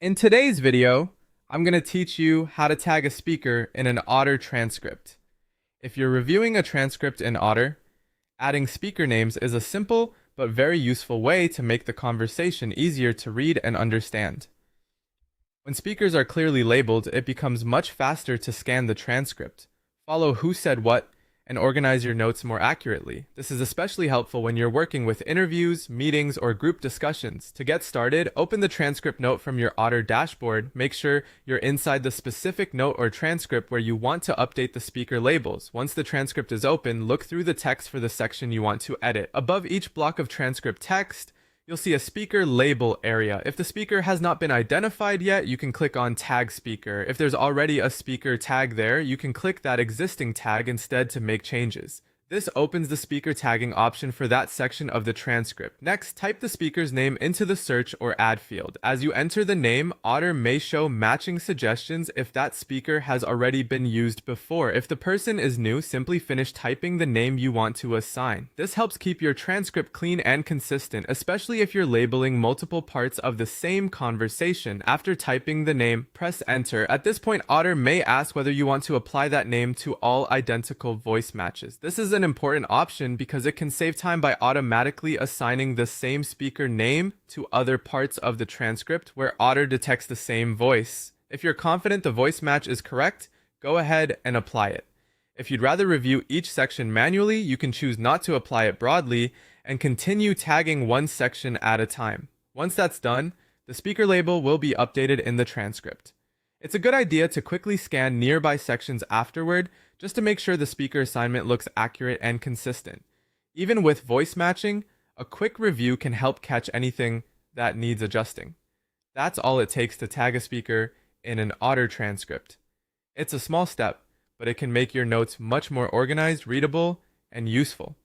In today's video, I'm going to teach you how to tag a speaker in an Otter transcript. If you're reviewing a transcript in Otter, adding speaker names is a simple but very useful way to make the conversation easier to read and understand. When speakers are clearly labeled, it becomes much faster to scan the transcript, follow who said what, and organize your notes more accurately. This is especially helpful when you're working with interviews, meetings, or group discussions. To get started, open the transcript note from your Otter dashboard. Make sure you're inside the specific note or transcript where you want to update the speaker labels. Once the transcript is open, look through the text for the section you want to edit. Above each block of transcript text, you'll see a speaker label area. If the speaker has not been identified yet, you can click on Tag Speaker. If there's already a speaker tag there, you can click that existing tag instead to make changes. This opens the speaker tagging option for that section of the transcript. Next, type the speaker's name into the search or add field. As you enter the name, Otter may show matching suggestions if that speaker has already been used before. If the person is new, simply finish typing the name you want to assign. This helps keep your transcript clean and consistent, especially if you're labeling multiple parts of the same conversation. After typing the name, press enter. At this point, Otter may ask whether you want to apply that name to all identical voice matches. This is an important option because it can save time by automatically assigning the same speaker name to other parts of the transcript where Otter detects the same voice. If you're confident the voice match is correct, go ahead and apply it. If you'd rather review each section manually, you can choose not to apply it broadly and continue tagging one section at a time. Once that's done, the speaker label will be updated in the transcript. It's a good idea to quickly scan nearby sections afterward just to make sure the speaker assignment looks accurate and consistent. Even with voice matching, a quick review can help catch anything that needs adjusting. That's all it takes to tag a speaker in an Otter transcript. It's a small step, but it can make your notes much more organized, readable, and useful.